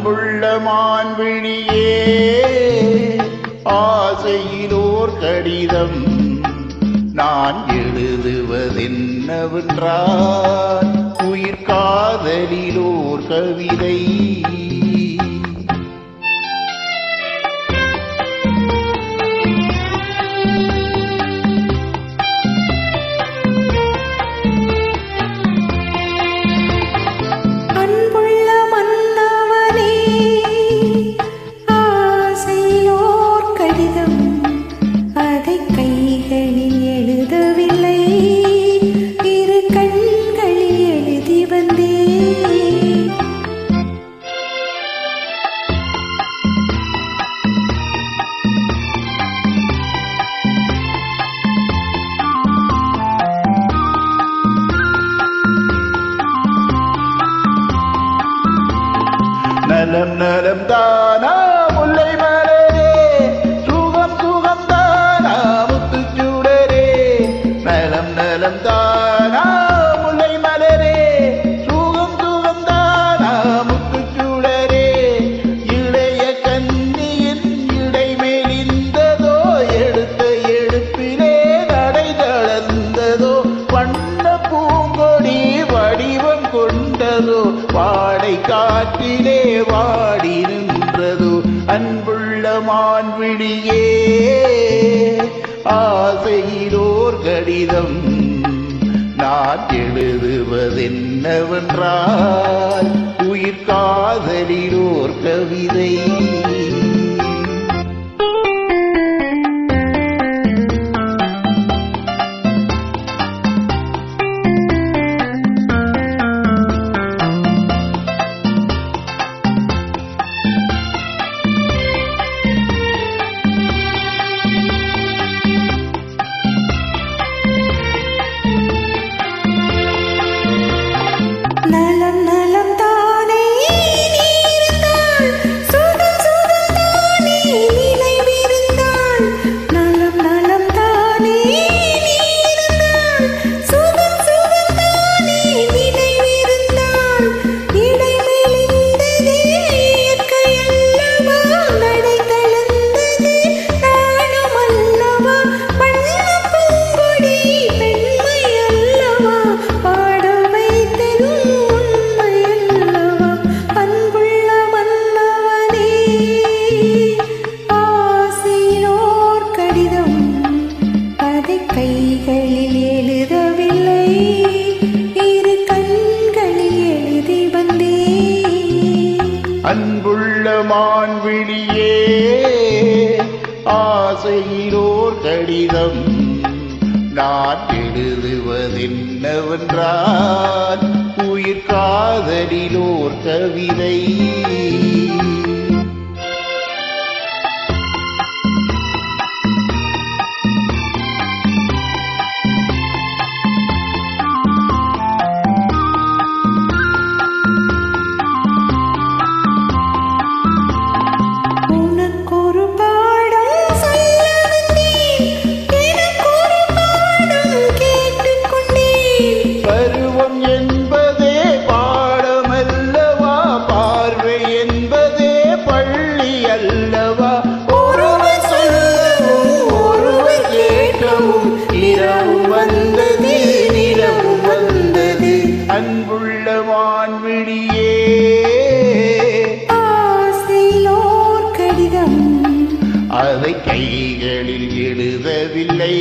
அன்புள்ள மான்விழியே ஆசையிலோர் கடிதம் நான் எழுதுவதென்னவென்றால் உயிர் காதலிலோர் கவிதை. நலம் நலம் தானா முல்லை மலரே, சுகம் சுகம் தானா முத்துச்சூடரே. நலம் நலம் தானா முல்லை மலரே, சுகம் சுகம் தானா முத்துச்சூடரே. இளைய கன்னியின் இடை மேலிந்ததோ, எடுத்த எடுப்பிலே நடை தளர்ந்ததோ. வண்ண பூங்கொடி வடிவம் கொண்டதோ, வாடை காற்றிலே வாடி நின்றதோ. அன்புள்ள மான்விழியே ஆசையிலோர் கடிதம் நான் எழுதுவதென்னவென்றால் உயிர் காதலிலோர் கவிதை. கைகளில் எழுதவில்லை, இரு கண்களில் எழுதி வந்தேன். அன்புள்ள மான்விழியே ஆசையிலோர் கடிதம் நான் எழுதுவதென்னவென்றால் உயிர் காதலிலோர் கவிதை. அன்புள்ள மான்விழியே ஆசையிலோர் கடிதம் அதை கைகளில் எழுதவில்லை,